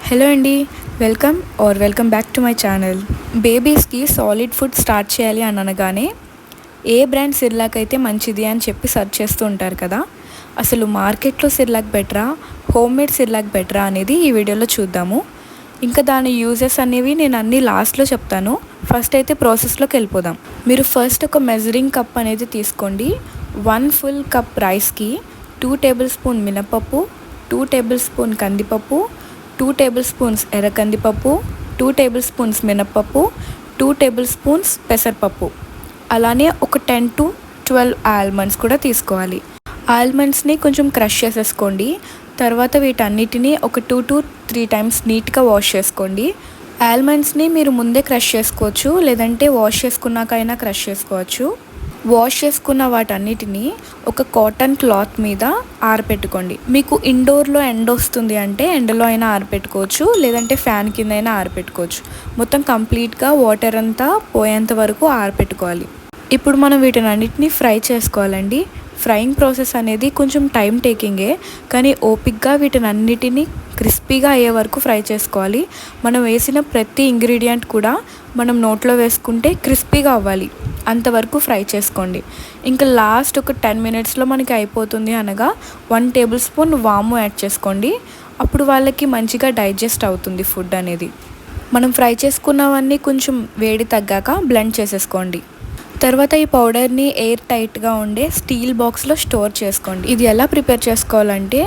Hello అండి. Welcome back to my channel. బేబీస్కి solid food start చేయాలి అని అనగానే ఏ బ్రాండ్ సిర్లాక్ అయితే మంచిది అని చెప్పి సెర్చ్ చేస్తూ ఉంటారు కదా. అసలు మార్కెట్లో సిర్లాక్ బెటరా, హోమ్ మేడ్ సిర్లాక్ బెటరా అనేది ఈ వీడియోలో చూద్దాము. ఇంకా దాని యూజెస్ అనేవి నేను అన్నీ లాస్ట్లో చెప్తాను. ఫస్ట్ అయితే ప్రాసెస్లోకి వెళ్ళిపోదాం. మీరు ఫస్ట్ ఒక మెజరింగ్ కప్ అనేది తీసుకోండి. 1 ఫుల్ కప్ రైస్కి 2 టేబుల్ స్పూన్ మినపప్పు, 2 టేబుల్ స్పూన్ కందిపప్పు, 2 టేబుల్ స్పూన్స్ ఎర్ర కందిపప్పు, 2 టేబుల్ స్పూన్స్ మినప్పప్పు, 2 టేబుల్ స్పూన్స్ పెసరపప్పు, అలానే ఒక 10 to 12 ఆల్మండ్స్ కూడా తీసుకోవాలి. ఆల్మండ్స్ని కొంచెం క్రష్ చేసేసుకోండి. తర్వాత వీటన్నిటిని ఒక 2 to 3 టైమ్స్ నీట్గా వాష్ చేసుకోండి. ఆల్మండ్స్ని మీరు ముందే క్రష్ చేసుకోవచ్చు, లేదంటే వాష్ చేసుకున్నాకైనా క్రష్ చేసుకోవచ్చు. వాష్ చేసుకున్న వాటన్నిటిని ఒక కాటన్ క్లాత్ మీద ఆరపెట్టుకోండి. మీకు ఇండోర్లో ఎండ వస్తుంది అంటే ఎండలో అయినా ఆరపెట్టుకోవచ్చు, లేదంటే ఫ్యాన్ కింద అయినా ఆరపెట్టుకోవచ్చు. మొత్తం కంప్లీట్గా వాటర్ అంతా పోయేంత వరకు ఆరపెట్టుకోవాలి. ఇప్పుడు మనం వీటిని అన్నిటిని ఫ్రై చేసుకోవాలండి. ఫ్రైయింగ్ ప్రాసెస్ అనేది కొంచెం టైం టేకింగే, కానీ ఓపిక్గా వీటిని అన్నిటినీ క్రిస్పీగా అయ్యే వరకు ఫ్రై చేసుకోవాలి. మనం వేసిన ప్రతి ఇంగ్రీడియంట్ కూడా మనం నోట్లో వేసుకుంటే క్రిస్పీగా అవ్వాలి, అంతవరకు ఫ్రై చేసుకోండి. ఇంకా లాస్ట్ ఒక 10 మినిట్స్లో మనకి అయిపోతుంది అనగా 1 టేబుల్ స్పూన్ వాము యాడ్ చేసుకోండి. అప్పుడు వాళ్ళకి మంచిగా డైజెస్ట్ అవుతుంది ఫుడ్ అనేది. మనం ఫ్రై చేసుకున్నవన్నీ కొంచెం వేడి తగ్గాక బ్లెండ్ చేసేసుకోండి. తర్వాత ఈ పౌడర్ని ఎయిర్ టైట్గా ఉండే స్టీల్ బాక్స్లో స్టోర్ చేసుకోండి. ఇది ఎలా ప్రిపేర్ చేసుకోవాలంటే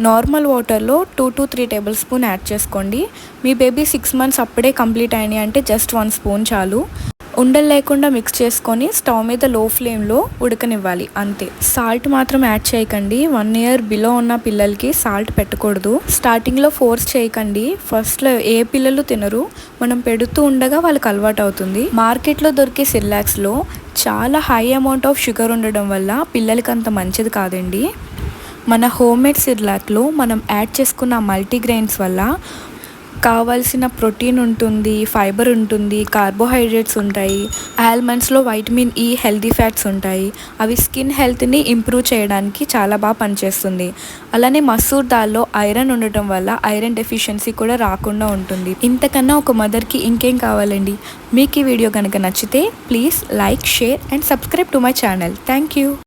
నార్మల్ వాటర్లో 2 to 3 టేబుల్ స్పూన్ యాడ్ చేసుకోండి. మీ బేబీ 6 మంత్స్ అప్పుడే కంప్లీట్ అయినాయి అంటే జస్ట్ 1 స్పూన్ చాలు. ఉండలు లేకుండా మిక్స్ చేసుకొని స్టవ్ మీద లో ఫ్లేమ్లో ఉడకనివ్వాలి, అంతే. సాల్ట్ మాత్రం యాడ్ చేయకండి. 1 year బిలో ఉన్న పిల్లలకి సాల్ట్ పెట్టకూడదు. స్టార్టింగ్లో ఫోర్స్ చేయకండి. ఫస్ట్లో ఏ పిల్లలు తినరు, మనం పెడుతూ ఉండగా వాళ్ళకి అలవాటు అవుతుంది. మార్కెట్లో దొరికే సిర్లాక్స్లో చాలా హై అమౌంట్ ఆఫ్ షుగర్ ఉండడం వల్ల పిల్లలకి అంత మంచిది కాదండి. మన హోమ్ మేడ్ సిర్లాక్లో మనం యాడ్ చేసుకున్న మల్టీగ్రెయిన్స్ వల్ల కావాల్సిన ప్రోటీన్ ఉంటుంది, ఫైబర్ ఉంటుంది, కార్బోహైడ్రేట్స్ ఉంటాయి, ఆల్మండ్స్లో వైటమిన్ ఈ, హెల్తీ ఫ్యాట్స్ ఉంటాయి. అవి స్కిన్ హెల్త్ని ఇంప్రూవ్ చేయడానికి చాలా బాగా పనిచేస్తుంది. అలానే మసూర్ దాల్లో ఐరన్ ఉండటం వల్ల ఐరన్ డెఫిషియన్సీ కూడా రాకుండా ఉంటుంది. ఇంతకన్నా ఒక మదర్కి ఇంకేం కావాలండి. మీకు ఈ వీడియో కనుక నచ్చితే please like, share and subscribe to my channel. Thank you.